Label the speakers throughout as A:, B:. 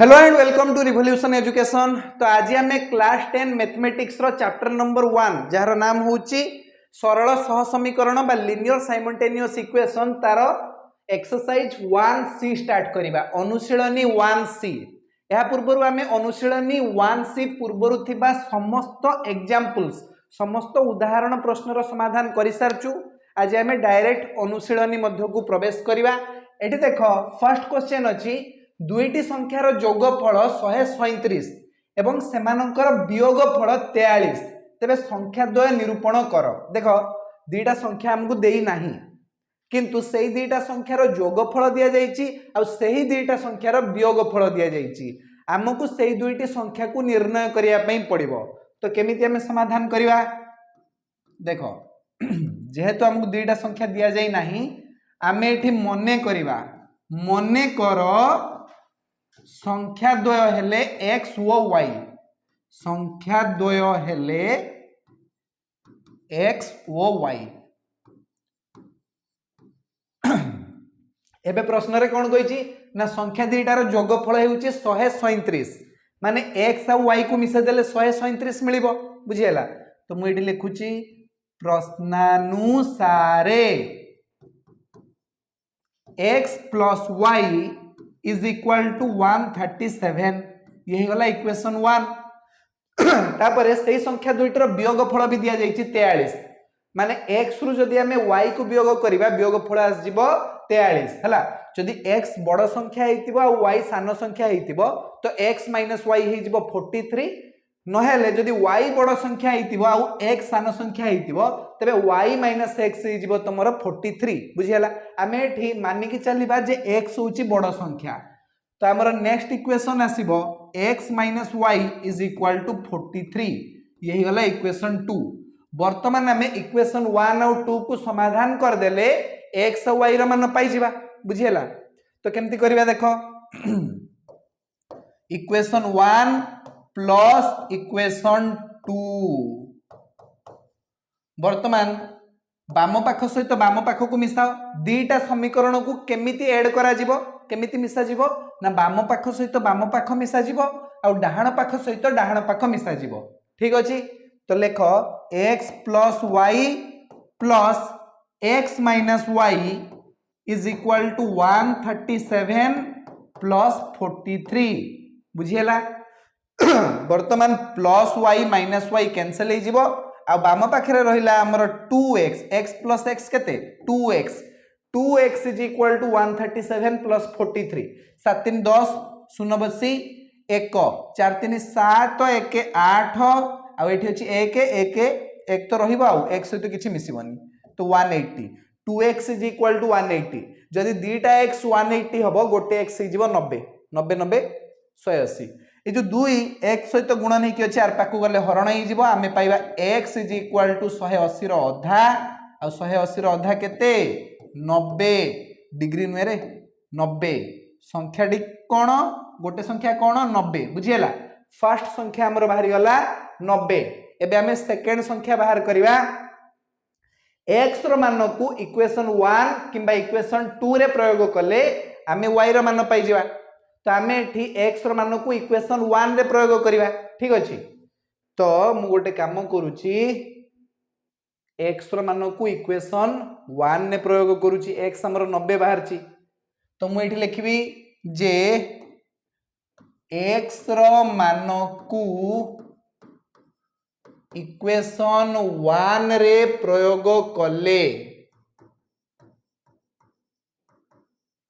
A: Hello and welcome to revolution education. तो आज आम क्लास 10 मैथमेटिक्स रो चैप्टर नंबर 1 जार नाम होची सरल सहसमीकरण बा लिनियर साइमल्टेनियस इक्वेशन तार एक्सरसाइज 1C स्टार्ट करिबा। अनुशीलनी 1C या पूर्व आम अनुशीलनी 1C पूर्व थिबा समस्त एग्जांपल्स समस्त उदाहरण प्रश्न रो समाधान करि सारचु। आज आम डायरेक्ट अनुशीलनी मध्य को प्रवेश करिबा। एठी देखो फर्स्ट क्वेश्चन अछि दुईटी संख्यार जोगफल 137 एवं सेमानकर वियोगफल 43 तेबे संख्या द्वय निरूपण कर। देखो दुईटा संख्या हमको देई नाही किंतु सेही दुईटा संख्यार जोगफल दिया जायछि आ सेही दुईटा संख्यार वियोगफल दिया जायछि। हमको सेही दुईटी संख्या को निर्णय करिया पई पड़िबो। तो केमिति हमें समाधान करिवा देखो जेहेतु हमको दुईटा संख्या दिया जाय नाही आमे एठी मने करिवा मने कर संख्या द्वय हेले x व y संख्या द्वय हेले x व y। एबे प्रश्न रे कोन कहिछि ना संख्या दुईटार जोगफल हेउछि 137 माने x आ y को मिसे देले 137 मिलिबो बुझियला। तो मु एठी लिखुछि प्रश्नानुसारे x plus y is equal to 137 यही गला इक्वेशन 1। तापरे सही संख्या दुईटर वियोगफल भी दिया जायछि 43 माने x रु जदी हमें y को वियोग करिबा वियोगफल आस जिवो 43 हला। जदी x बड़ संख्या हेतिबो आ y सान संख्या हेतिबो तो x - y हे जिवो 43 नहेले जदी y बड़ संख्या हेतिबो आ x सान संख्या हेतिबो तबे y - x हे जिवो तमरो 43 बुझियला। आमे एठी मानि कि चलिबा जे x होची बड़ संख्या तो हमर नेक्स्ट इक्वेशन आसीबो x - y is equal to 43 यही गला इक्वेशन 2। वर्तमान हमें इक्वेशन 1 और 2 को समाधान कर देले x और y रो मान पाई जिबा बुझियला। तो केमति करिबा देखो इक्वेशन 1 प्लस इक्वेशन 2 वर्तमान बाम पाख सहित बाम पाख को मिसाओ दीटा समीकरण को केमिति ऐड करा जिवो केमिति मिसा जिवो ना बाम पाख सहित बाम पाख मिसा जिवो आ डाहाण पाख सहित डाहाण पाख मिसा जिवो। ठीक अछि तो लेखो x plus y plus x minus y is equal to 137 plus 43 बुझियला। वर्तमान plus y minus y cancel हे जिवो आ बाम पाखरे रहिला हमर 2x x plus x केते 2x is equal to 137 plus 43 7 3 10 0 बसी 1 4 3 7 1 8 आ एठी अछि 1 1 1 तो रहिबो आ x सहित किछि मिसिबनी तो 180 2x is equal to 180 जदी दीटा x 180 हबो गोटे x हे जिवो 90 90 90 180 ए जो 2 x सहित गुणन हे कि अछि आर पाकु गले हरण हे जिवो आमे पाइबा x is equal to 180 रो आधा आ 180 रो आधा केते 90 डिग्री नुरे 90 संख्या डी कोन गोटे संख्या कोन 90 बुझियला। फर्स्ट संख्या हमर बाहरी गला 90। एबे हमें सेकंड संख्या बाहर करिवा x रो मान को इक्वेशन 1 किबा इक्वेशन 2 रे प्रयोग कले हमें y रो मान पाई जिवा। तो हमें एठी x रो मान को इक्वेशन 1 रे प्रयोग करिवा। ठीक अछि तो मु गोटे काम करूची x रो मान को इक्वेशन 1 ने प्रयोग करूची x हमर 90 बाहरची तो मु एठी लिखबी जे x रो मान को इक्वेशन 1 रे प्रयोग कले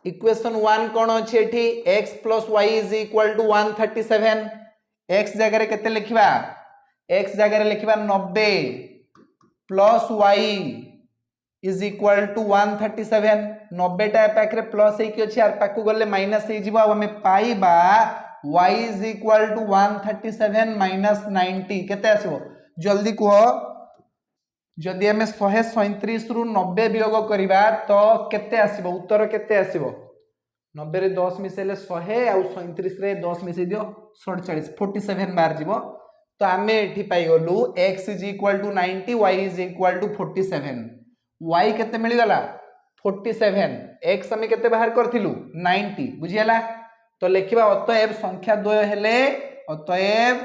A: इक्वेशन 1 कोन अछि एठी x plus y is equal to 137 x जगह रे केते लिखिबा x जगह रे लिखिबा 90 plus y is equal to 137 90 टा पाख रे प्लस हे कि अछि आर पाकु गले माइनस हे जिवो हमें पाइबा y is equal to 137 minus 90 केते आसीबो जल्दी को जदि हमें 137 रु 90 वियोग करिबा तो केते आसीबो उत्तर केते आसीबो 90 रे 10 मिसेले 100 आ 37 रे 10 मिसे दियो 47 47 बार जीवो। तो आमे एठी पाई गलु x is equal to 90 y is equal to 47 y केते मिली गला 47 x हमें केते बाहर करथिलु 90 बुझियला। तो लिखा अतएव संख्या द्वय हेले अतएव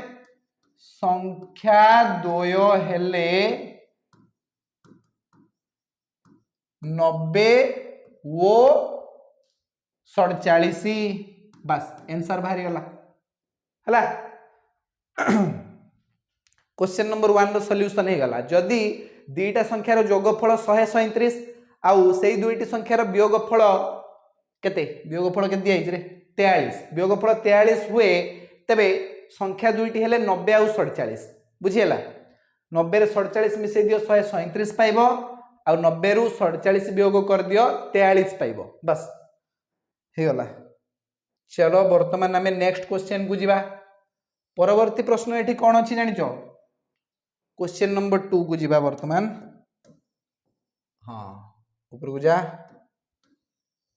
A: संख्या द्वय हेले 90 वो 47 बस आंसर बाहरी गला हला। क्वेश्चन नंबर 1 रो सॉल्यूशन हे गला जदी दुईटा संख्यार जोगफल 137 आउ सेई दुईटी संख्यार वियोगफल केते वियोगफल केते दिया रे 43 वियोगफल 43 हुए तबे संख्या दुईटी हेले 90 आउ 47 बुझिएला 90 रे 47 मिसे दियो 137 पाइबो आउ 90 रु 47 वियोग कर दियो 43 पाइबो बस हे गला। चलो वर्तमान आमे नेक्स्ट क्वेश्चन को जीवा परवर्ती प्रश्न एठी कोन अछि जानिचो क्वेश्चन नंबर 2 को जीवा वर्तमान हाँ ऊपर को जा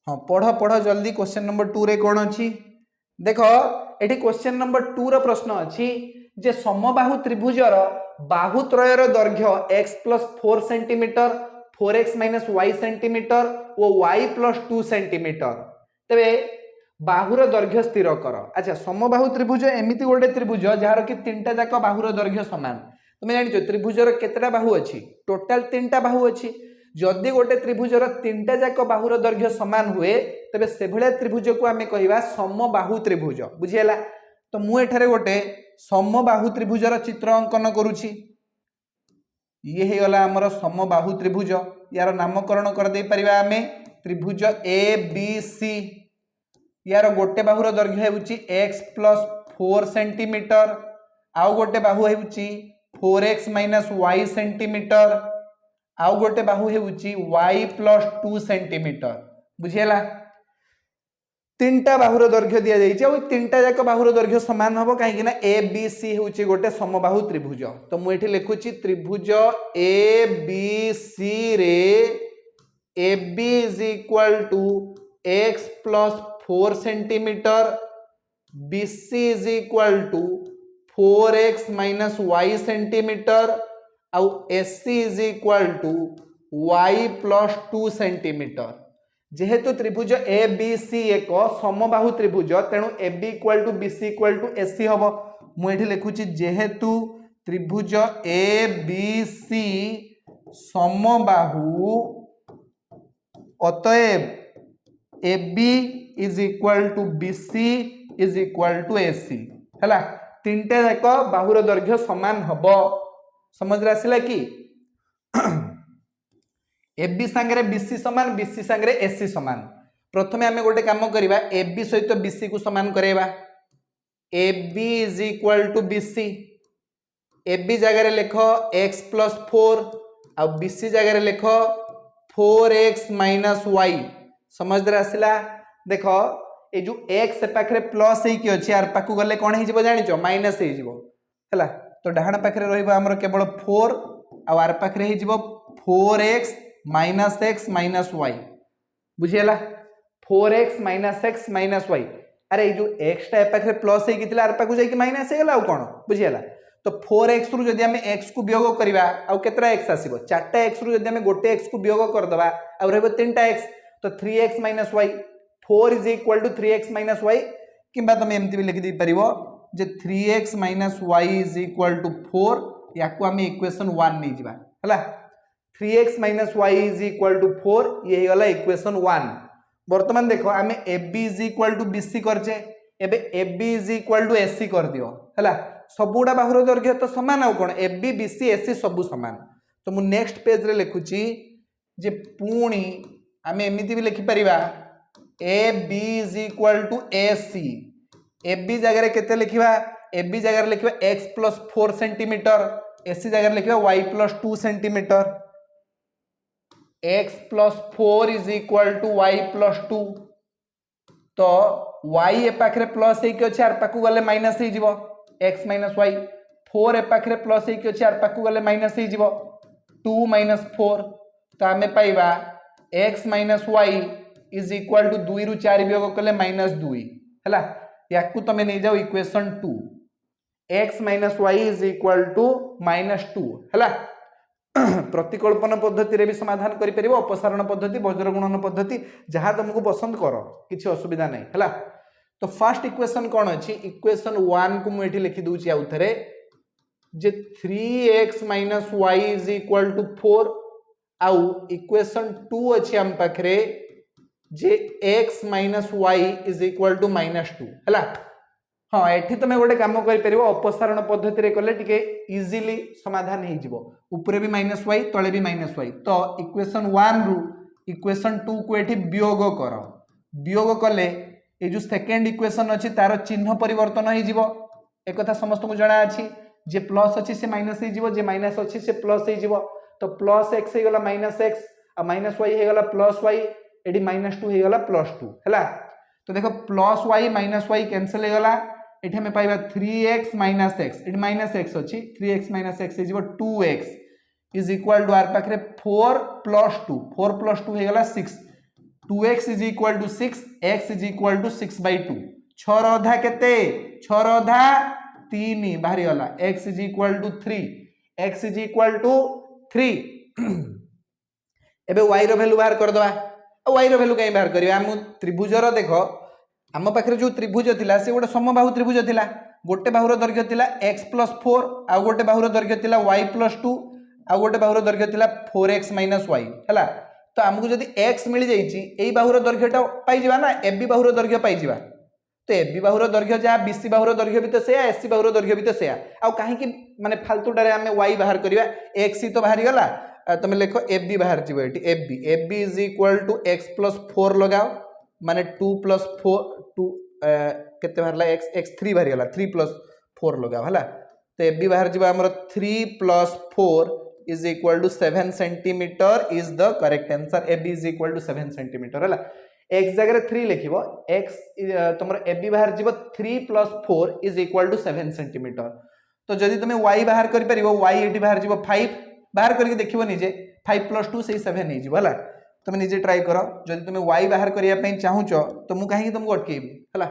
A: हाँ पढ़ पढ़ जल्दी क्वेश्चन नंबर 2 रे कोन अछि देखो एठी क्वेश्चन नंबर 2 रो प्रश्न अछि जे समबाहु त्रिभुजर बाहुत्रयर दैर्घ्य x + 4 cm 4x - y cm और y + 2 cm तबे बाहुर दैर्घ्य स्थिर कर। अच्छा समबाहु त्रिभुज एमिति गोटे त्रिभुज जार कि तीनटा जाक बाहुर दैर्घ्य समान तुम जानिଛ त्रिभुजर केतटा बाहु अछि टोटल तीनटा बाहु अछि जदि गोटे त्रिभुजर तीनटा जाक बाहुर दैर्घ्य समान हुए तबे से भलिया त्रिभुज को आमे कहिबा समबाहु त्रिभुज बुझिएला। तो मु एठारे गोटे समबाहु त्रिभुजर चित्र अंकन करूछि ये हे गला हमर समबाहु त्रिभुज यार नामकरण कर दे परिबा आमे त्रिभुज ए बी सी यार गोटे बाहुर दैर्घ्य हेउछि x + 4 cm आउ गोटे बाहु हेउछि 4x - y cm आउ गोटे बाहु हेउछि y + 2 cm बुझिएला। तीनटा बाहुर दैर्घ्य दिया जाइछि आ तीनटा जाक बाहुर दैर्घ्य समान हबो काहे कि ना ए बी सी हेउछि गोटे समबाहु त्रिभुज। तो मु एठी लिखुछि त्रिभुज ए बी सी रे A B = x + 4 cm BC = 4x - y cm आउ AC = y + 2 cm जेहेतु त्रिभुज ए बी सी एक समबाहु त्रिभुज तेणु ए बी = BC = AC हबो मु एठी लिखुछि जेहेतु त्रिभुज ए बी सी समबाहु अतएव ए बी = BC = AC हैला तीनटा जाक बाहुर दैर्घ्य समान हबो समझ रे आसिला कि AB संगे BC समान BC संगे AC समान प्रथमे आमे गोटे काम करबा AB सहित BC को समान करेबा AB = BC AB जगह रे लिखो x + 4 आ BC जगह रे लिखो 4x - y समझ रे आसिला देखो ए जो x पाखरे प्लस हे कि अछि आर पाकु गले कोन हे जिवो जानिचो माइनस हे जिवो हैला तो डाहाण पाखरे रहइबो हमर केवल 4 आ आर पाखरे हे जिवो 4x - x - y बुझिएला 4x - x - y अरे ए जो x टा पाखरे प्लस हे कितला आर पाकु जाई कि माइनस हे गला आ कोन बुझिएला तो 4x रु जदि हमें x को वियोग करबा आ केतरा x आसीबो 4टा x रु जदि हमें गोटे x को वियोग कर दबा आ रहबो 3टा x तो 3x - y 4 = 3x - y किबा तुम एमती भी लिखि दी परिबो जे 3x - y = 4 याकू हमें इक्वेशन 1 नै जिबा हला 3x - y = 4 ये गला इक्वेशन 1 वर्तमान देखो हमें AB = BC करजे एबे AB = AC कर दियो हला सबुडा बाहुर दैर्घ्य तो समान आ कोन AB BC AC सब समान तो मु नेक्स्ट पेज रे लिखुची जे पुणी हमें एमिति भी लिखि परिबा AB = AC AB जगह रे केते लिखिबा AB जगह रे लिखिबा x + 4 cm AC जगह रे लिखिबा y + 2 cm x + 4 = y + 2 तो y ए पाखरे प्लस हे कि अछि आर पाकु गले माइनस हे जिवो x - y 4 ए पाखरे प्लस हे कि अछि आर पाकु गले माइनस हे जिवो 2 - 4 तो हमें पाइबा x - y = 2 रु 4 वियोग कले -2 हैला याकू तमे नै जाओ इक्वेशन 2 x - y = -2 हैला प्रतिकल्पन पद्धति रे भी समाधान करि परिबो अपसारण पद्धति वज्र गुणन पद्धति जहां तुमको पसंद करो किछि असुविधा नै हैला तो फर्स्ट इक्वेशन कौन अच्छी इक्वेशन 1 को मुझे लिखि दूची आउ थरे जे 3x - y = 4 आउ इक्वेशन 2 अच्छी हम पाखरे जे x - y = -2 हैला। हाँ एठी तुम गोटे काम कर अपसारण पद्धति रे कले टिके इजीली समाधान हो जिवो ऊपर भी -y तले भी -y तो इक्वेशन 1 रु इक्वेशन 2 को एठी वियोग कर वियोग कले ये जो सेकेंड इक्वेशन अच्छी तार चिन्ह परिवर्तन हो जिवो एक कथा समस्त को जणा अछि जे प्लस अच्छी से माइनस हो जिवो जे माइनस अच्छी से प्लस हो जिवो तो प्लस x हो गला -x आ -y हो गला +y एडी -2 हो गला +2 हैला। तो देखो +y -y कैंसिल हो गला एठी हमें पाइबा 3x - x एठी -x अछि 3x - x is 2x is equal to आर पाखरे 4 + 2 4 + 2 हो गला 6 2x is equal to 6 x is equal to 6/2 6 ର ଅଧା କେତେ 6 ର ଅଧା 3 ବାହାରି गला x is equal to 3 x is equal to 3 एबे y रो वैल्यू बाहर कर दवा y रो वैल्यू कहीं बाहर करिया हम त्रिभुजर देखो आम पाखे जो त्रिभुज थिला से गोटे समबाहु त्रिभुज थिला गोटे बाहुर दैर्घ्य थिला x + 4 आ गोटे बाहुर दैर्घ्य थिला y + 2 आ गोटे बाहुर दैर्घ्य थिला 4x - y हैला। तो हमको जदि x मिल जाइछि एई बाहुर दैर्घ्यटा पाई जिबा ना ab बाहुर दैर्घ्य पाई जिबा तो ab बाहुर दैर्घ्य जा bc बाहुर दैर्घ्य भी तो सेया ac बाहुर दैर्घ्य भी तो सेया आ काहे कि माने फालतूटारे हमें y बाहर करिया x ही तो बाहर गला तुम लिखो ab बाहर जिवो एटी ab is equal to x + 4 लगाओ माने 2 + 4 2 केते बाहरला x 3 बाहर गला 3 + 4 लगाओ हला तो ab बाहर जिबा हमर 3 + 4 is equal to 7 centimeter is the correct answer ab is equal to 7 centimeter हला x जगह 3 लिखिबो x तुमर ab बाहर जिवो 3 + 4 इज इक्वल टू 7 सेंटीमीटर तो जदि तुम y बाहर करि परिबो y एटी बाहर जिवो 5 बाहर करके देखिबो निजे 5 + 2 से 7 नै जिवो हला तुम निजे ट्राई करो जदि तुम y बाहर करिया पई चाहूचो तो मु काहे तुमको अटकेबी हला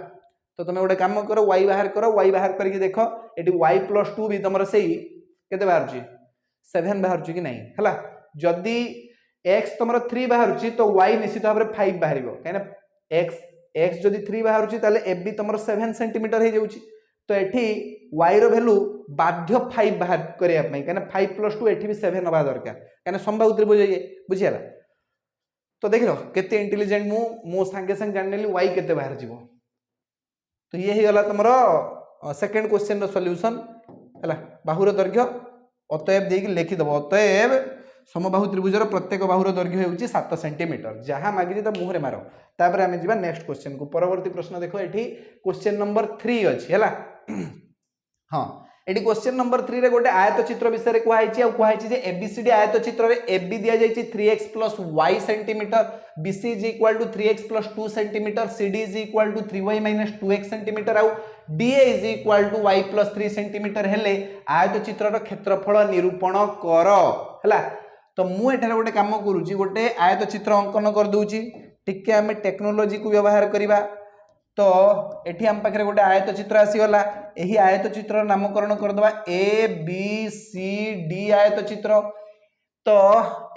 A: तो तुम गोटे काम करो y बाहर करके देखो एटी y + 2 भी तुमर सेही केते बाहर छी 7 बाहर छी कि नहीं हला जदि x तुमर 3 बाहर छी तो y निश्चित भाबरे 5 बाहरिबो काहे ना x जदि 3 बाहर छी ताले ab तुमर 7 सेंटीमीटर हे जाउची तो एठी y रो वैल्यू बाध्य 5 बाहर करिया पई काहे ना 5 + 2 एठी भी 7 होबा दरकार काहे ना समबाहु त्रिभुज ये बुझियाला तो देख लो केते इंटेलिजेंट मो संगे संग जान नेली y केते बाहर जीवो तो ये ही गला तुमरो सेकंड क्वेश्चन रो सॉल्यूशन हला बाहुर दैर्घ्य अतएव देकी लिखि दबो अतएव समबाहु त्रिभुजर प्रत्येक बाहुर दैर्घ्य हेउची 7 सेंटीमीटर जहां मागिजी त मुहरे मारो तापर हमें जीवा नेक्स्ट क्वेश्चन को परवर्ती प्रश्न देखो एठी क्वेश्चन नंबर 3 अछि हला हां एटी क्वेश्चन नंबर 3 रे गोटे आयत चित्र विषय रे कुहाइछि आ कुहाइछि जे एबीसीडी आयत चित्र रे AB दिया जाइछि 3x + y centimeter BC is equal to 3x + 2 centimeter CD is equal to 3y - 2x centimeter आ DA is equal to y + 3 centimeter हेले आयत चित्र रो क्षेत्रफल निरूपण कर हला तो मु एठारे गोटे काम करूची गोटे आयत चित्र अंकन कर दूची टिके हमें टेक्नोलॉजी को व्यवहार करिबा तो एठी हम पाखरे गोटे आयत चित्र आसी गला एही आयत चित्र नामकरण कर दबा ए बी सी डी आयत चित्र तो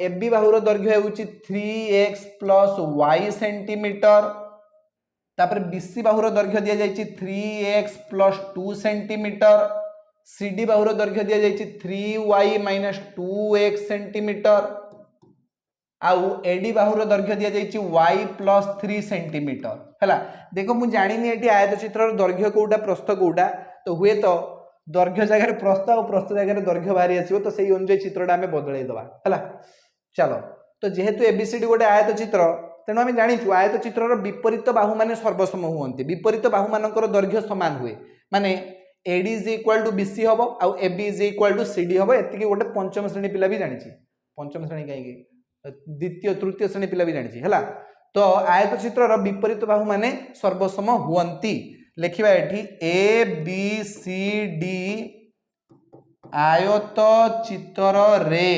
A: AB बाहुर दैर्घ्य हेउची 3x + y सेंटीमीटर तापर BC बाहुर दैर्घ्य दिया जाइची 3x + 2 सेंटीमीटर CD बाहुर दैर्घ्य दिया जाइची 3y - 2x सेंटीमीटर आउ एडी बाहुर दैर्घ्य दिया जाइची y + 3 सेंटीमीटर हला देखो मु जानिनी एटी आयत चित्र दैर्घ्य कोउटा प्रस्थ कोउटा तो हुए तो दैर्घ्य जगह प्रस्थ और प्रस्थ जगह दैर्घ्य बाहरी आसीबो तो सेही अनुसार चित्रटा हमें बदलै दबा हला चलो तो जेहेतु एबीसीडी गोटे आयत चित्र तेणु आम जानिछु आयत चित्रर विपरीत बाहु माने सर्वसम हुअन्ति विपरीत बाहु मानकर दैर्घ्य समान हुए माने AD is equal to BC हबो आ AB is equal to CD हबो एतिकी गोटे पंचम श्रेणी पिला भी जानिछि पंचम श्रेणी काई द्वितीय तृतीय श्रेणी पिला भी जानिछि हला तो आयत चित्रर विपरीत बाहु माने सर्वसम हुअन्ति लिखिबा एठी ए बी सी डी आयत चित्र रे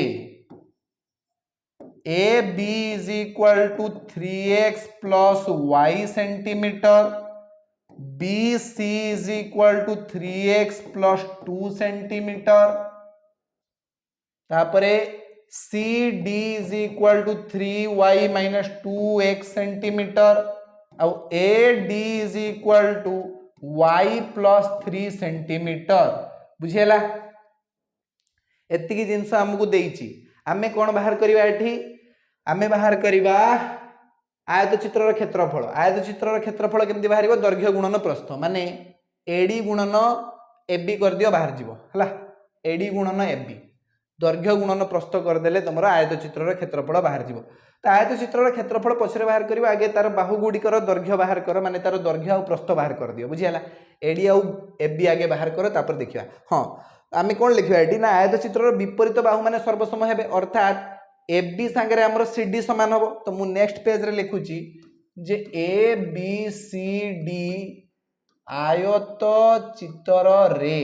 A: A B is equal to 3x + y centimetre B C is equal to 3x + 2 centimetre तापरे C D is equal to 3y - 2x centimetre आउ AD is equal to y plus 3 centimetre बुझीला एतिकी जिनस हमकु देइची आमे कोन बाहर करिवा एठी आमे बाहर करिवा आयत चित्रर क्षेत्रफल केमती बाहरिबो दैर्घ्य गुणन प्रस्थ माने AD गुणन AB कर दियो बाहर जीवो हला AD गुणन AB दैर्घ्य गुणन प्रस्थ कर देले तमरो आयत चित्रर क्षेत्रफल बाहर जीवो तो आयत चित्रर क्षेत्रफल पछरे बाहर करिवो आगे तार बाहु गुडीकर दैर्घ्य बाहर कर माने तार दैर्घ्य आ प्रस्थ बाहर कर दियो बुझियाला AD आ AB आगे बाहर कर तापर देखिबा हां आमे कोन लिखिबा एठी ना आयत चित्रर विपरीत बाहु माने सर्वसम हेबे अर्थात AB सांगरे हमर CD समान होबो तो मु नेक्स्ट पेज रे लिखुची जे ABCD आयत चित्र रे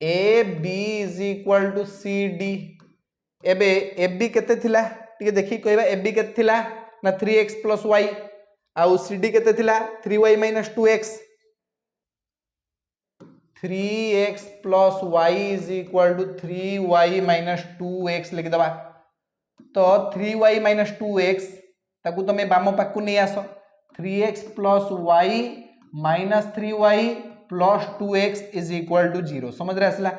A: AB is equal to CD एबे AB केते थिला टिके देखि कहबा AB केते थिला ना 3x + y आउ CD केते थिला 3y - 2x 3x + y is equal to 3y - 2x लिख दबा तो 3y - 2x ताकू तमे बाम पाकू नै आसो 3x + y - 3y + 2x is equal to 0 समझ रे आसला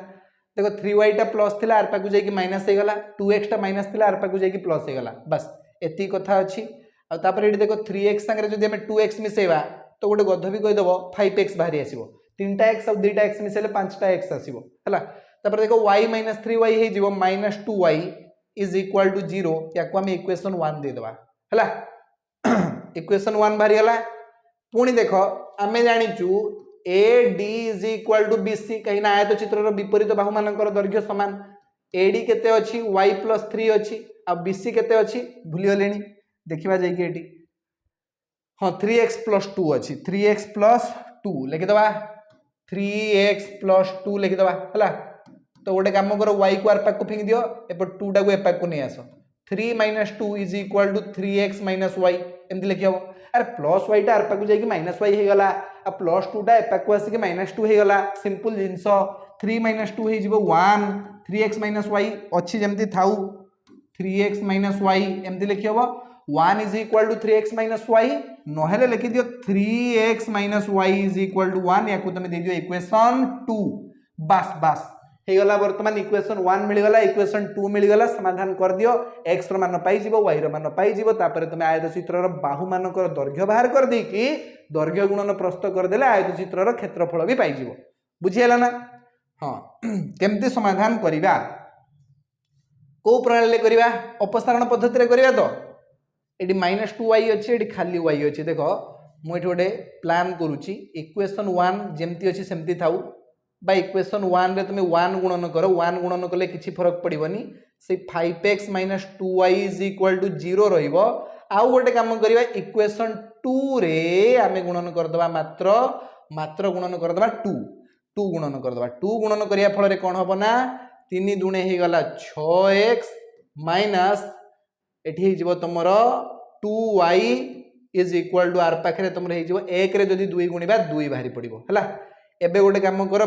A: देखो 3y टा प्लस थिला आर पाकू जाई कि माइनस हे गला 2x टा माइनस थिला आर पाकू जाई कि प्लस हे गला बस एती कथा अछि आ तापर एठी देखो 3x संगे जदी हम 2x मिसेबा तो गोटे गध भी कहि देबो 5x बाहरी आसीबो 3टा x और 2टा x मिसेले 5टा x आसीबो हला तापर देखो y - 3y हे जीवो -2y इज इक्वल टू 0 याको हम इक्वेशन 1 दे देबा हला इक्वेशन 1 बाहरी गला पुणी देखो आमे जानिचू AD is equal to BC कहीं आयत चित्रर विपरीत बाहु मानकर दैर्घ्य समान AD केते अछि y + 3 अछि आ BC केते अछि भूली गलेनी देखिबा जाई कि एटी हां 3x + 2 अछि 3x + 2 लिखि दबा 3x + 2 लिखि दबा हला तो गोटे काम करो y को आर पाक को फेंक दियो एपर 2 टा को ए पाक को नै आसो 3 - 2 is equal to 3x - y एमति लिखियो अरे प्लस y टा आर पाक को जाई कि माइनस y हे गला आ प्लस 2 टा ए पाक को आसी कि -2 हे गला सिंपल जिंस 3 - 2 हे जिवो 1 3x - y अछि जेमति थाउ 3x - y एमति लिखियो 1 is equal to 3x - y नहेले लिखि दियो 3x - y is equal to 1 याकू तमे दे दियो इक्वेशन 2 बस बस हे गला वर्तमान इक्वेशन 1 मिल गला इक्वेशन 2 मिल गला समाधान कर दियो x रो मान पाई जिवो y रो मान पाई जिवो तापर तमे आयत चित्रर बाहु मानकर दैर्घ्य बाहर कर दे कि दैर्घ्य गुणन प्रस्थ कर देले आयत चित्रर क्षेत्रफल भी पाई जिवो बुझियला ना हां केमती समाधान करिबा को प्रणाली करिबा अपसारण पद्धति रे करिबा तो एडी -2y अछि एडी खाली y अछि देखो मु एठी गोटे प्लान करूची इक्वेशन 1 जेमती अछि सेमती थाउ बा इक्वेशन 1 रे तुमे 1 गुणन करो 1 गुणन कले किछि फरक पड़िबनी से 5x - 2y is equal to 0 रहिबो आउ गोटे काम करिबा इक्वेशन 2 रे आमे गुणन कर दबा मात्र गुणन कर दबा 2 गुणन कर दबा 2 गुणन करिया फल रे कोन हबो ना 3 दुणे हे गला 6x माइनस एठी हे जिवो तमरो 2y इज इक्वल टू आर पाखरे तमरो हे जिवो 1 रे जदी 2 गुणिबा 2 बाहरी पड़िबो हला एबे गोटे काम कर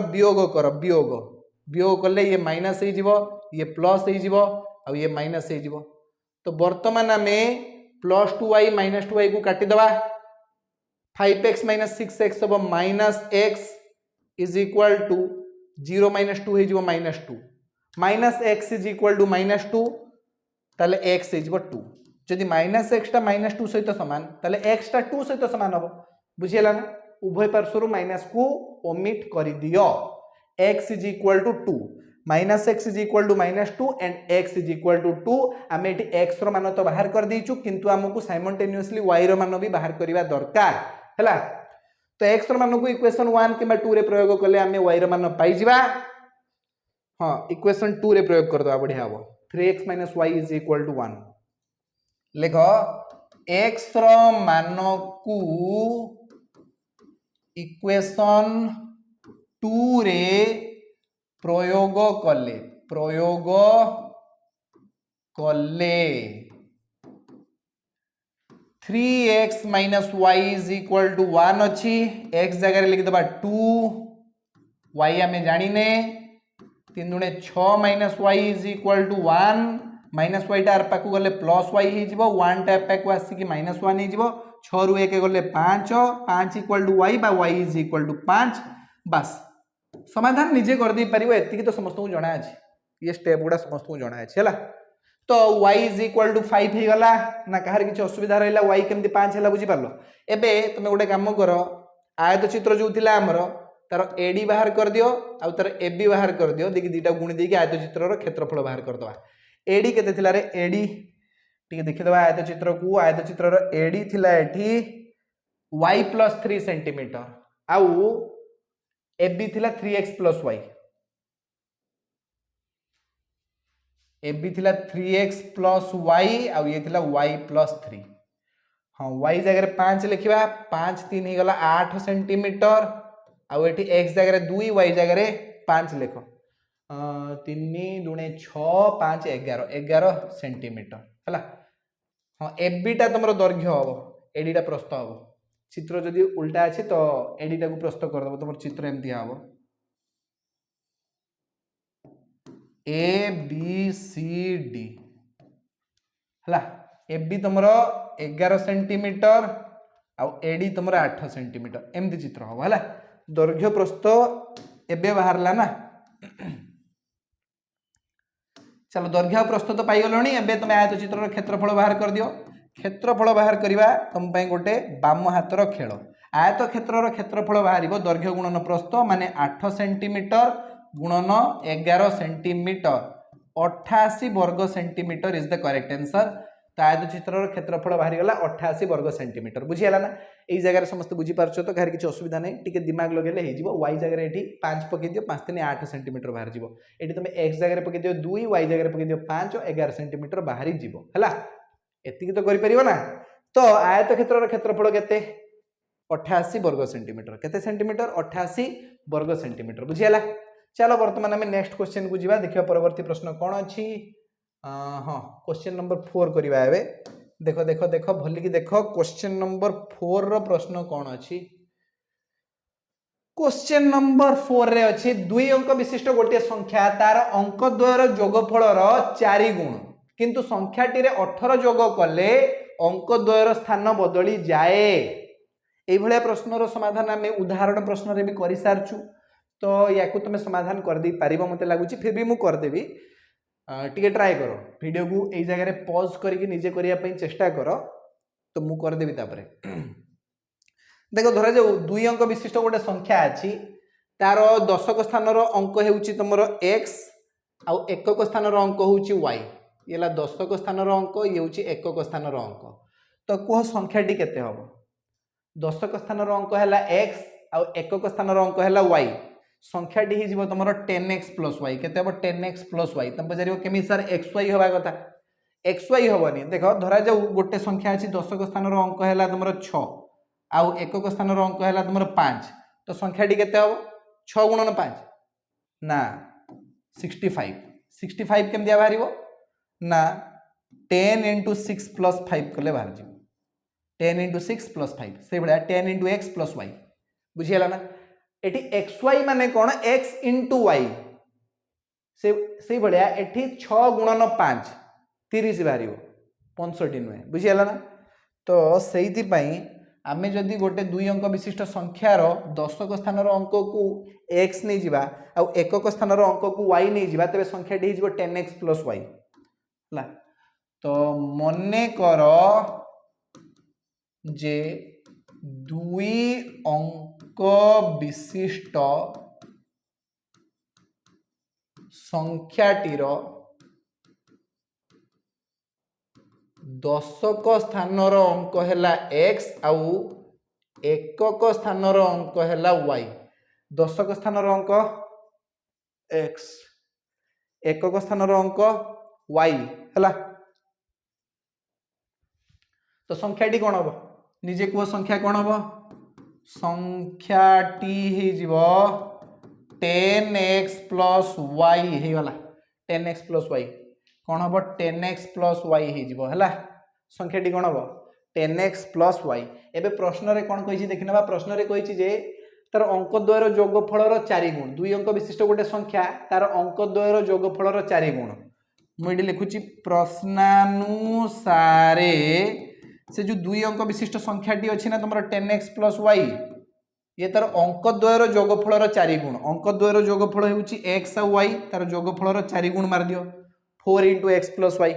A: वियोग कले ये माइनस हे जिवो ये प्लस हे जिवो आ ये माइनस हे जिवो तो वर्तमान हमें +2y - 2y को काटी दबा 5x - 6x अब -x इज इक्वल टू 0 - 2 हे जिवो -2 -x इज इक्वल टू -2 ताले x हे जिवो 2 जदि -x टा -2 सहित समान ताले x टा 2 सहित समान हबो बुझियला ना उभय पार्श्वरु माइनस को ओमिट कर दियो x is equal to 2 -x is equal to -2 and x is equal to 2 आमे एटी x रो मान तो बाहर कर दीचु किंतु हमकु साइमल्टेनियसली y रो मान भी बाहर करबा दरकार हैला तो x रो मान को इक्वेशन 1 किबा 2 रे प्रयोग करले आमे y रो मान पाई जिबा हां इक्वेशन 2 रे प्रयोग कर दबा बढ़िया हो 3x - y is equal to 1 लेखो x रो मान को इक्वेशन 2 रे प्रयोग कले 3x - y is equal to 1 अछि x जगह लिख दबा 2 y हमें जानिने 3 दुणे 6 - y is equal to 1 minus वाईटा आर पाक गले प्लस वाई हो 1 टा पाक आसिक माइनस 1 हो 6 रु 1 गले 5 5 इक्वल टू वाई बा वाई इज इक्वल टू 5 बस समाधान निजे कर दे पारिबो एतिकी तो समस्त को जणा अछि ये स्टेप गुडा समस्त को जणा अछि हला तो y इज इक्वल टू 5 हे गला ना कहार किछ असुविधा रहला y केमती 5 हला बुझी पारलो एबे तुमे गोटे काम करो आयत चित्र जो थिला हमर तार एडी बाहर कर दियो आ तार एबी बाहर कर दियो देखि दीटा गुणी देकी आयत चित्र रो क्षेत्रफल बाहर कर दवा एडी केते थिला रे एडी ठीक देखि दवा आयत चित्र रो एडी थिला एठी y + 3 सेंटीमीटर आउ एबी थिला 3x + y एबी थिला 3x + y आउ ये थिला y + 3 हाँ y जगह 5 लिखिबा 5 3 हे गला 8 सेंटीमीटर आउ एठी x जगह 2 y जगह 5 लिखो 3 दुणे 6 5 11 11 सेंटीमीटर हला हाँ एबीटा तुमरो दैर्घ्य हबो एडीटा प्रस्थ हबो चित्र जदि उल्टा अछि तो एडीटा को प्रस्थ कर दबो तुमरो चित्र एमती हबो ए बी सी डी हला एबी तुमरो 11 सेंटीमीटर आउ एडी तुमरो 8 सेंटीमीटर एमती चित्र हबो हला दैर्घ्य प्रस्थ एबे बाहरला ना चलो दैर्घ्य प्रस्थ तो पाई गलोनी एबे तुम आयत चित्र क्षेत्रफल बाहर कर दियो क्षेत्रफल बाहर करबा तुम पई गोटे बाम हातर खेल आयत क्षेत्रर क्षेत्रफल बाहरिबो दैर्घ्य गुणन प्रस्थ माने 8 सेंटीमीटर गुणन 11 सेंटीमीटर 88 वर्ग centimetre is the correct answer तो आयत चित्रर क्षेत्रफल बाहरी गला 88 वर्ग सेंटीमीटर बुझियाला ना एई जगह समस्त बुझी पारछो तो घर किछ असुविधा नै टिके दिमाग लगेले हे जिवो y जगह एठी 5 पके दियो 5 3 8 सेंटीमीटर बाहर जिवो एठी तुमे x जगह पके दियो 2 y जगह पके दियो 5 11 सेंटीमीटर बाहरी जिवो हला एतिकी तो करि परिबो ना तो आयत क्षेत्रर क्षेत्रफल केते 88 वर्ग सेंटीमीटर केते सेंटीमीटर 88 वर्ग सेंटीमीटर बुझियाला चलो वर्तमान हमें नेक्स्ट क्वेश्चन को जीवा देखियो परवर्ती प्रश्न कोन अछि हाँ क्वेश्चन नंबर 4 करिवा एबे देखो देखो देखो भली की देखो क्वेश्चन नंबर 4 रो प्रश्न कोन अछि क्वेश्चन नंबर 4 रे अछि दुई अंक विशिष्ट गोटे संख्या तार अंक द्वयर जोगफल रो 4 गुण किंतु संख्याटी रे 18 जोग कले अंक द्वयर स्थान बदली जाए एई भलिया प्रश्न रो समाधान हमें उदाहरण प्रश्न रे भी करि सारछु तो याकू तुम समाधान कर दे पारिबो मते लागुची फिर भी मु कर देबी टिके ट्राई करो वीडियो को एई जगह रे पॉज करके निजे करिया पई चेष्टा करो तो मु कर देबी तापरे देखो धरा जो दुई अंक विशिष्ट गोटे संख्या अछि तार दशक स्थान रो अंक हेउची तमरो x आउ एकक स्थान रो अंक होउची y येला दशक स्थान रो अंक ये होउची एकक स्थान रो अंक तो कोह संख्याटी केते हबो दशक स्थान रो अंक हैला x आउ एकक स्थान रो अंक हैला y संख्याटी ही जीवो तमरो 10x + y केते हबो 10x + y तम पजारियो केमि सर xy होबा कथा xy होबनी देखो धरा जो गोटे संख्या अछि दशक स्थान रो अंक हैला तमरो 6 आउ एकक स्थान रो अंक हैला तमरो 5 तो संख्याटी केते हबो 6 गुणन 5 ना 65 केम दिया बाहरिबो ना 10 * 6 + 5 कले बाहर जिवो 10 * 6 + 5 से बडा 10 * x + y बुझियला ना एठी xy माने कोन x * y से बडा एठी 6 गुणन 5 30 बाहरिबो 65 नुए बुझियला ना तो सेहिति पई आमे जदि गोटे दुई अंक विशिष्ट संख्यार दशक स्थान अंक को x नहीं जिबा आ एकक स्थान अंक को y नहीं जिबा तबे संख्याटी हिजबो 10x + y ला तो मने करो जे दुई अंक विशिष्ट संख्याटीर दशक स्थान अंक हैला x आउ एकक स्थान अंक हैला y दशक स्थान अंक x एकक स्थान अंक y हैला तो संख्याटी कोन हबो निजे को संख्या कोन हबो संख्याटी हे जीवो 10x + y हे वाला 10x + y कोन हबो 10x + y हे जीवो हला संख्याटी कोन हबो 10x + y एबे प्रश्न रे कोन कहिछि देखिनबा प्रश्न रे कहिछि जे तार अंक द्वयर जोगफल रो 4 गुण दुई अंक विशिष्ट गोटे संख्या तार अंक द्वयर जोगफल रो 4 गुण मुझे लिखुची प्रश्नानुसारे से जो 2 अंक विशिष्ट संख्याटी अच्छी ना तुम 10x + y ये तार अंक द्वयर जोगफल 4 गुण अंक द्वयर जोगफल होउची x और y तार जोगफल 4 गुण मार दियो 4 × x + y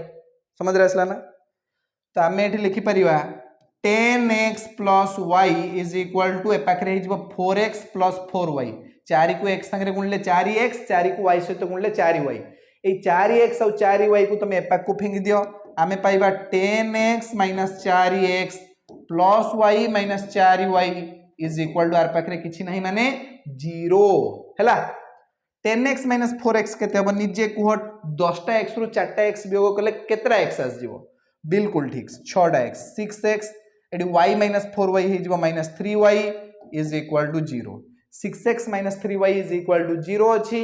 A: समझ रे आसला ना तो आम ये लिखि परिवा 10x + y = ए पाखरे हे जिवो 4x + 4y 4 को x संगे गुणले 4x 4 को y सहित गुणले 4y ए 4x और 4y को तुम ए पाख को फेंगी दियो आमे पाइबा 10x - 4x + y - 4y = are पाखरे किछि नाही माने 0 हैला 10x - 4x केते हबो निजे कुह 10टा x रु 4टा x वियोग कले केतरा x आस जिवो बिल्कुल ठीक 6टा x 6x एडी y - 4y हे जिवो -3y = 0 6x - 3y = 0 अछि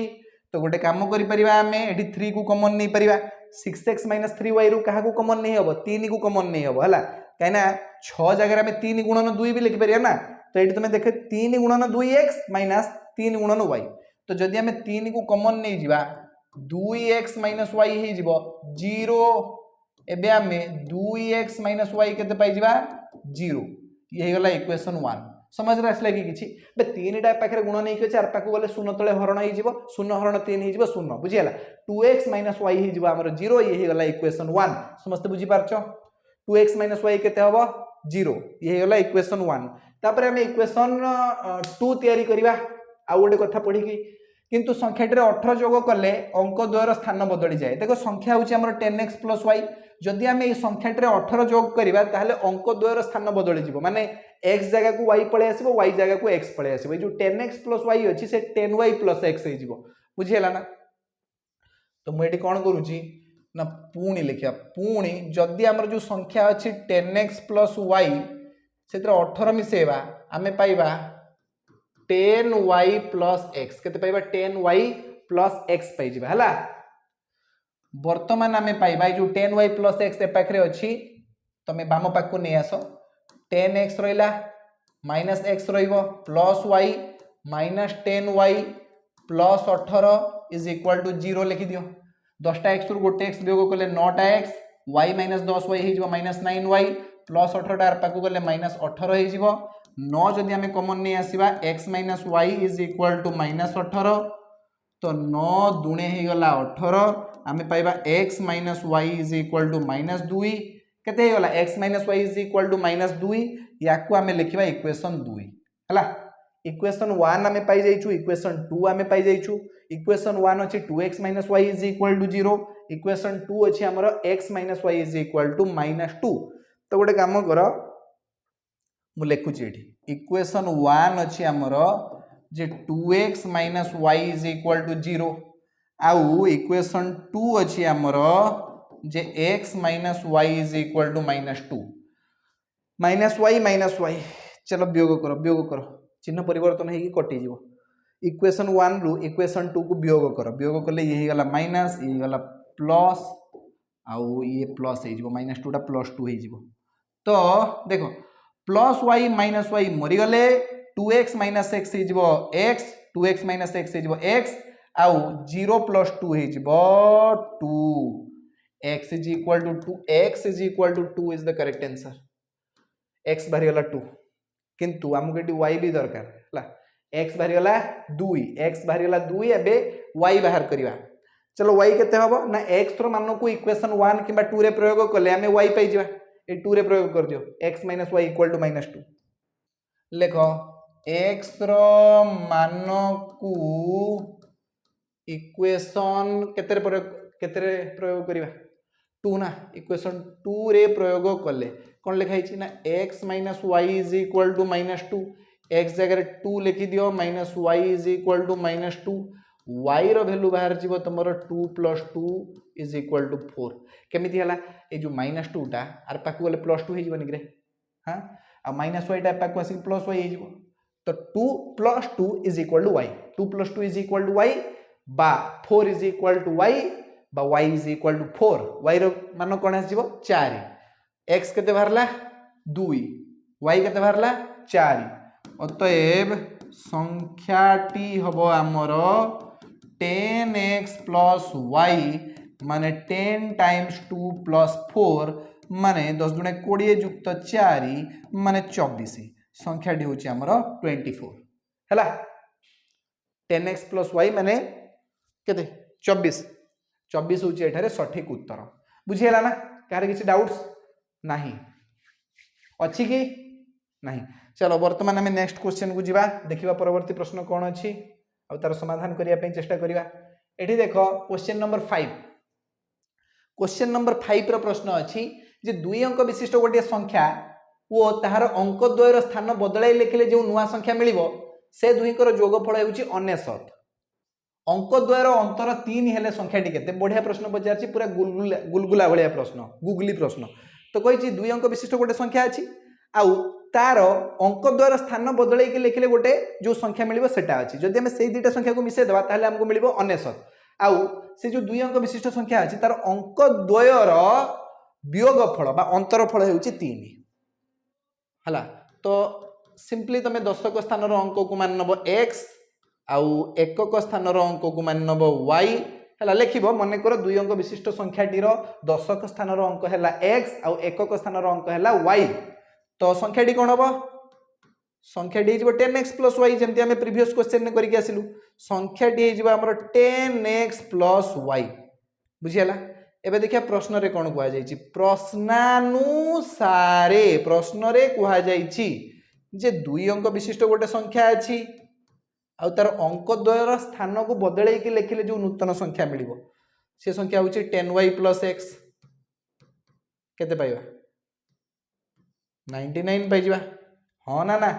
A: तो गोटे काम करि परिबा हमें एडी 3 को कॉमन नै परिबा 6x - 3y रु कहा को कॉमन नै हबो 3 को कॉमन नै हबो हला काइना 6 जगह में 3 × 2 भी लिखि परिया ना तो एटी तुम देखे 3 × 2x - 3 × y तो जदि हमें 3 को कॉमन नै जिबा 2x - y हे जिवो 0 एबे हमें 2x - y केते पाइ जिबा 0 ये हे गला इक्वेशन 1 समझ रे आसला कि किछि बे 3 टा पाखरे गुण नै के 4 पाखु गले 0 तळे हरण हे जिवो 0 हरण 3 हे जिवो 0 बुझि हला 2x - y हे जिवो हमर 0 ये हे गला इक्वेशन 1 समस्त बुझि पारछो 2x - y केते हबो 0 ये हे गला इक्वेशन 1 तापर हम इक्वेशन 2 तयारी करिवा आ गोटे कथा पढी कि किंतु संख्याटी 18 जोग कले अंक द्वयर स्थान बदली जाए देखो संख्या होची हमर 10x + y जदि हम ए संख्याटी 18 जोग करिवा ताहले अंक द्वयर स्थान बदली जिवो माने x जगह को y पळे आसीबो y जगह को x पळे आसीबो ए जो 10x + y अछि से 10y + x हे जिवो बुझियला ना तो मु एटी कोन करूची ना पूणी लिखिया पूणी जदि हमर जो संख्या अछि 10x + y सेत्र 18 मिसेबा आमे पाइबा 10y + x केते पाइबा 10y + x पाइ जिबा हला वर्तमान आमे पाइबा जो 10y + x ए पाखरे अछि तमे बाम पाख को नै आसो 10x रहिला -x रहिबो +y -10y + 18 = 0 लिखि दियो 10टा x रु गोटे x वियोग कले 9टा x y - 10y हे जिवो -9y + 18 आर पाखु गले -18 हे जिवो 9 जदि हमें कॉमन नै आसीबा x - y = -18 तो 9 दुणे हे गला 18 हमें पाइबा x - y = -2 केते हे गला x - y = -2 याकू हमें लिखिबा इक्वेशन 2 हला इक्वेशन 1 हमें पाइ जाइछु इक्वेशन 2 हमें पाइ जाइछु इक्वेशन 1 अछि 2x - y = 0 इक्वेशन 2 अछि हमर x - y = -2 तो गोटे काम करो मु लिखुची एठी इक्वेशन 1 अछि हमर जे 2x - y = 0 आउ इक्वेशन 2 अछि हमर जे x - y = -2 -y चलो वियोग करो चिन्ह परिवर्तन हेकी कटि जिवो इक्वेशन 1 रु इक्वेशन 2 को वियोग कले ये गला माइनस ये गला प्लस आउ ये प्लस हे जिवो -2 टा +2 हे जिवो तो देखो +y - y मरि गले 2x - x हे जिवो x 2x - x हे जिवो x आउ 0 + 2 हे जिवो 2 x = 2 x = 2 is the correct answer x बाहरी गला 2 किंतु हमको एटी y भी दरकार हला x बाहरी गला 2 x बाहरी गला 2 एबे y बाहर करिवा चलो y केते हबो ना x रो मान को इक्वेशन 1 किबा 2 रे प्रयोग करले हमें y पाइ जिवा ए 2 रे प्रयोग कर दियो x - y = -2 लेखो x रो मान को इक्वेशन केते प्रयोग करिवा 2 ना इक्वेशन 2 रे प्रयोग करले कोन लिखा हिची ना x - y = -2 x जगह 2 लिखि दियो -y = -2 y रो वैल्यू बाहर जीवो तमरो 2 + 2 = 4 केमिति हला ए जो -2 टा आर पाकु गले +2 हे जीवो निकरे हां आ -y टा पाकु आसी +y हे जीवो तो 2 + 2 = y 2 + 2 = y बा 4 = y बा y = 4 y रो मान कोन आसी जीवो 4 x केते बाहरला 2 y केते बाहरला 4 अतएव संख्याटी हबो हमरो 10x + y माने 10 टाइम्स 2 प्लस 4 माने 10 दुणे 20 युक्त 4 माने 24 संख्या डी होची हमर 24 हैला 10x प्लस y माने केते 24 24 होची एठारे सठिक उत्तर बुझियला ना कार किछि डाउट्स नाही अछि कि नाही चलो वर्तमान हमें नेक्स्ट क्वेश्चन को जीवा देखिबा परवर्ती प्रश्न कोन अछि आ तार समाधान करिया पे चेष्टा करिवा एठी देखो क्वेश्चन नंबर 5 क्वेश्चन नंबर 5 रो प्रश्न अछि जे दुई अंक विशिष्ट गोटे संख्या ओ ताहार अंक द्वयर स्थान बदलाई लिखिले जो नुआ संख्या मिलिबो से दुईकर जोगफल हेउची 99 अंक द्वयर अंतर 3 हेले संख्याटी केते बढ़िया प्रश्न पचारछि पूरा गुलगुला भलिया प्रश्न गुगली प्रश्न तो कहिछि दुई अंक विशिष्ट गोटे संख्या अछि आउ तार अंक द्वयर स्थान बदलाई के लिखिले गोटे जो संख्या मिलिबो सेटा अछि जदि हम सेई दुईटा संख्या को मिसे देबा ताहले हमको मिलिबो 99 आउ से जो दुई अंक विशिष्ट संख्या अछि तार अंक द्वयर वियोगफल बा अंतरफल हेउची 3 हला तो सिंपली तमे दशक स्थान रो अंक को मान नबो x आउ एकक स्थान रो अंक को मान नबो y हला लेखिबो मने करो दुई अंक विशिष्ट संख्याटी रो दशक स्थान रो अंक हैला x आउ एकक स्थान रो अंक हैला y तो संख्याटी कोन हबो संख्याटी हिजबो 10x + y जेमति हमें प्रीवियस क्वेश्चन ने करि के आसिलु संख्याटी हिजबो हमर 10x + y बुझियला एबे देखिया प्रश्न रे कोन कुआ जाईची प्रश्नानुसारे प्रश्न रे कुआ जाईची जे दुई अंक विशिष्ट गोटे संख्या अछि आ तार अंक द्वयर स्थान को बदलै के लिखिले जो नूतन संख्या मिलिबो से संख्या होची 10y + x केते पाइबा 99 पाइजिबा हां ना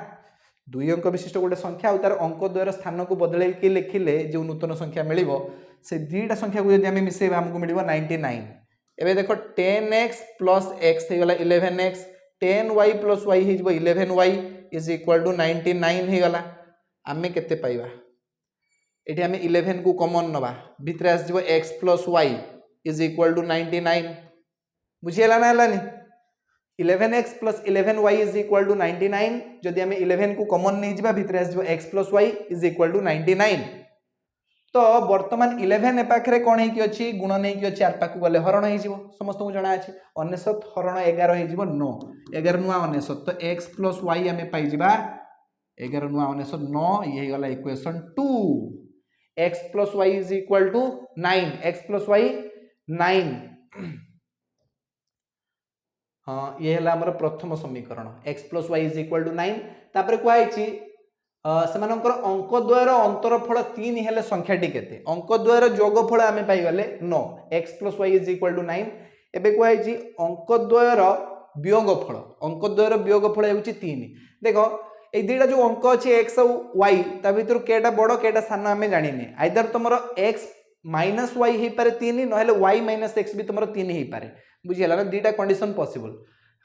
A: दुई अंक विशिष्ट गोटे संख्या आ तार अंक द्वयर स्थान को बदलै के लिखिले जो नूतन संख्या मिलिबो से दुईटा संख्या को यदि हम मिसेबा हमको मिलिबो 99 एबे देखो 10x + x हे गला 11x 10y + y हे जबो 11y = 99 हे गला आमे केते पाइबा एठी हमें 11 को कॉमन नबा भितरे आस जबो x + y = 99 बुझियला ना हलानी 11x + 11y = 99 जदि हमें 11 को कॉमन नै जिबा भितरे आस जबो x + y = 99 तो वर्तमान 11 ए पाखरे कोन हे कि अछि गुण नै कि अछि 4 पाखु गले हरण हे जिवो समस्त को जणा अछि 99 हरण 11 हे जिवो 9 11 नुआ 99 तो x + y हमें पाइ जिबा 11 नुआ 99 9 ये हे गला equation 2 x + y = 9 x + y 9 हां ये हला हमर प्रथम समीकरण x + y = 9 तापर को आइछि सेमानकर अंक द्वयर अंतरफल 3 हेले संख्याटी केते अंक द्वयर जोगफल हमें पाइ गले 9 x + y = 9 एबे को आइछि अंक द्वयर वियोगफल हेउछि 3 देखो ए दुईटा जो अंक अछि x और y ता भीतर केटा बड़ केटा सानो हमें जानिने आइदर तमरो x - y हे पारे 3 न हेले y - x भी तमरो 3 हे पारे बुझियला ना दुईटा कंडीशन पॉसिबल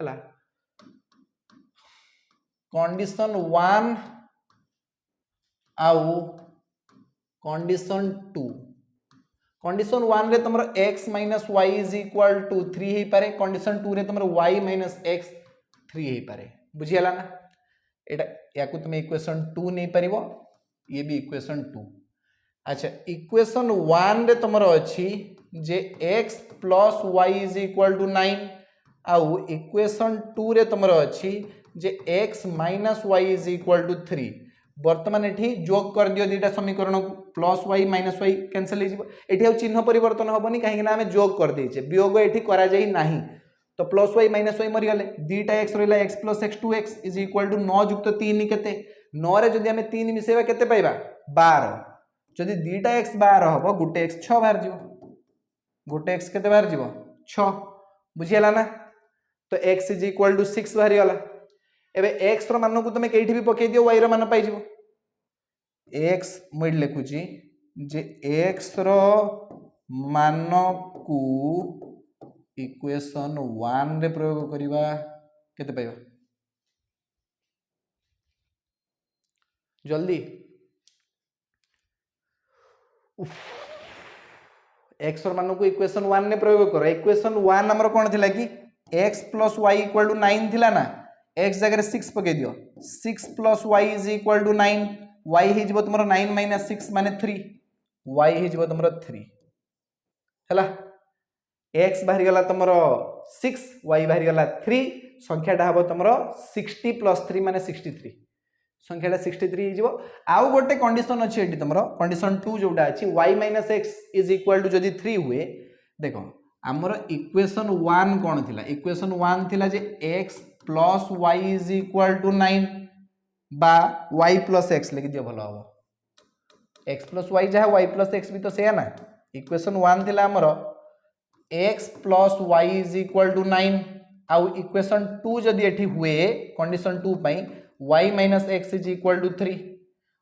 A: हला कंडीशन 1 आउ कंडीशन 2 कंडीशन 1 रे तमरो x - y = 3 हे पारे कंडीशन 2 रे तमरो y - x 3 हे पारे बुझियला ना एटा याकु तुम इक्वेशन 2 नै परिबो ये भी इक्वेशन 2 अच्छा इक्वेशन 1 रे तमरो अछि जे x + y = 9 आउ इक्वेशन 2 रे तमरो अछि जे x - y = 3 वर्तमान एठी जोग कर दियो दुईटा समीकरण +y - y कैंसिल हे जिवो एठी आ चिन्ह परिवर्तन होबनी काहे कि ना हमें जोग कर देइछे वियोग एठी करा जाई नाही तो +y - y मरि गले दुईटा x रहला x + x 2x = 9 + 3 केते 9 रे जदि हमें 3 मिसेबा केते पाइबा 12 जदि दुईटा x 12 हबो गुटे x 6 बाहर जिवो गुटे x केते बाहर जिवो 6 बुझियला ना तो x = 6 बाहर गला एबे x रो मान को तुमे केठी भी पके दियो y रो मान पाइ जिवो x मोड लिखुची जे x रो मान को इक्वेशन 1 रे प्रयोग करिवा केते पाइबा जल्दी x रो मान को इक्वेशन 1 रे प्रयोग करो इक्वेशन 1 हमर कोन थिला कि x + y = 9 थिला ना x जगह 6 पके दियो 6 + y = 9 y हे जबो तुमरो 9 - 6 माने 3 y हे जबो तुमरो 3 हला x बाहरी गला तुमरो 6 y बाहरी गला 3 संख्याटा हबो तुमरो 60 + 3 माने 63 संख्याटा 63 हो जिवो आउ गोटे कंडीशन अछि एठी तुमरो कंडीशन 2 जोटा अछि y - x = जदी 3 हुए देखो हमर इक्वेशन 1 कोन थिला इक्वेशन 1 थिला जे x + y = 9 बा y + x लिखि दियो भलो हबो x + y जहा y + x भी तो सेया ना इक्वेशन 1 थिला हमर x + y = 9 आउ इक्वेशन 2 जदी एठी हुए कंडीशन 2 पई y - x = 3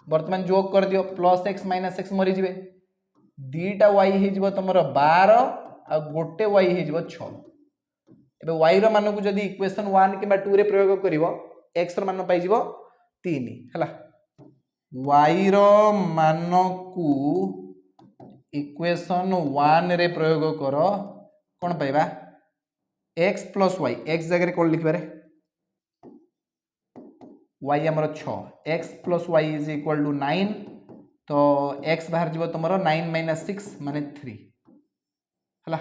A: वर्तमान जोग कर दियो +x - x मरि जिवे दीटा y हे जिवो तमरो 12 आ गोटे y हे जिवो 6 एबे y रो मान को जदी इक्वेशन 1 किबा 2 रे प्रयोग करिवो x रो मान पाई जिवो 3 हला y रो मान को इक्वेशन 1 रे प्रयोग करो कोन पाइबा x + y x जगह रे कोन लिखबा रे y हमर 6 x + y = 9 तो x बाहर जीवो तुमरो 9 - 6 माने 3 हला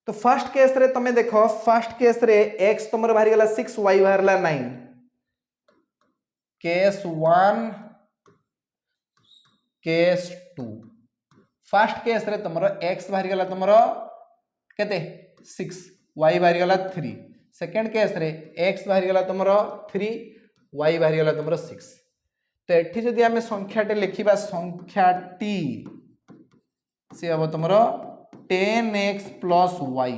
A: तो फर्स्ट केस रे तमे देखो फर्स्ट केस रे x तुमरो बाहर गला 6 y बाहरला 9 case 1 case 2 first case रे तुमरो x बाहर गला तुमरो केते 6 y बाहर गला 3 सेकंड केस रे x बाहर गला तुमरो 3 y बाहर गला तुमरो 6 तो एठी जदी हमें संख्याटे लिखिबा संख्याटी से अब तुमरो 10x + y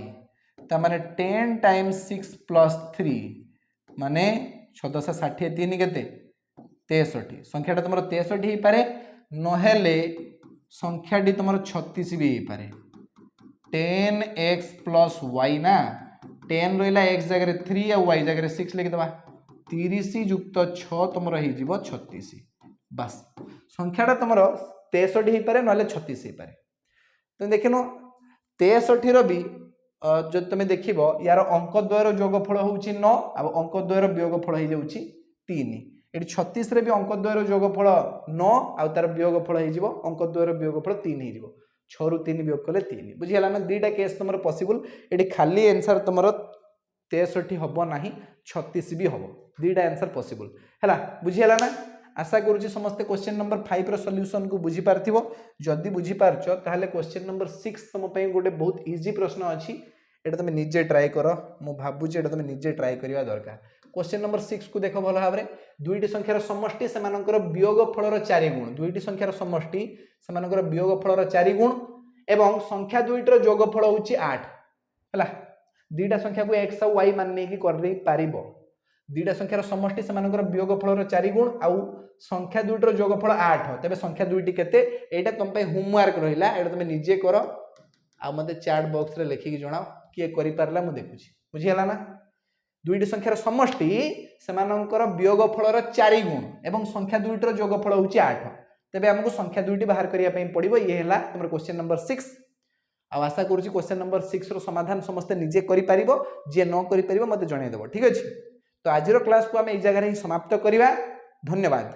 A: त माने 10 × 6 + 3 माने 6 60 3 केते 63 संख्याटा तुमरो 63 ही पारे नहेले संख्याटी तुमरो 36 भी ही पारे 10x + y ना 10 रहिला x जगह रे 3 आ y जगह रे 6 लिखि दबा 30 + 6 तुमरो ही जीवो 36 बस संख्याटा तुमरो 63 ही पारे नले 36 ही पारे तो देखिनो 63 रो भी जो तुम देखिबो यार अंक द्वयर जोगफल होउची 9 आ अंक द्वयर वियोगफल हो जाउची 3 एटी 36 रे भी अंक द्वयर जोगफल 9 आ तार वियोगफल हो जिवो अंक द्वयर वियोगफल 3 हो जिवो 6 रु 3 वियोग कले 3 बुझियला ना दुईटा केस तुमरो पॉसिबल एटी खाली आंसर तुमरो 63 हबो नाही 36 भी हबो दुईटा आंसर पॉसिबल हैला बुझियला ना आशा करूची समस्त क्वेश्चन नंबर 5 रो सॉल्यूशन को बुझी पारथिबो जदी बुझी पारछो ताहले क्वेश्चन नंबर 6 तम पई गोटे बहुत इजी प्रश्न अछि एटा तुम निजे ट्राई करो मु भाबुची एटा तुम निजे ट्राई करिवा दरकार क्वेश्चन नंबर 6 को देखो भलो भाबरे दुईटी संख्यार समष्टि सेमानकर वियोगफल रो 4 गुण दुईटी संख्यार समष्टि सेमानकर वियोगफल रो 4 गुण एवं संख्या दुईटर जोगफल होउची 8 हला दुईटा संख्या को x और y मान नै कि कर दै पारिबो दुईटा संख्यार समष्टि सेमानकर वियोगफल रो 4 गुण आउ संख्या दुईटर जोगफल 8 तबे संख्या दुईटी केते एटा तुम पे होमवर्क रहिला एटा तुम निजे करो आ मते चैट बॉक्स रे लिखि कि जणाओ किए करि पारला मु देखुची बुझियला ना दुईटी संख्यार समष्टि सेमानकर वियोगफल रो 4 गुण एवं संख्या दुईटर जोगफल होउची 8 तबे हमकु संख्या दुईटी बाहर करिया पई पड़िबो ये हैला हमर क्वेश्चन नंबर 6 आ आशा करूची क्वेश्चन नंबर 6 रो समाधान समस्त निजे करि पारिबो जे न करि पारिबो मते जणाइ देबो ठीक अछि तो आजिरो क्लास को हम ए जगह रे समाप्त करिवा धन्यवाद।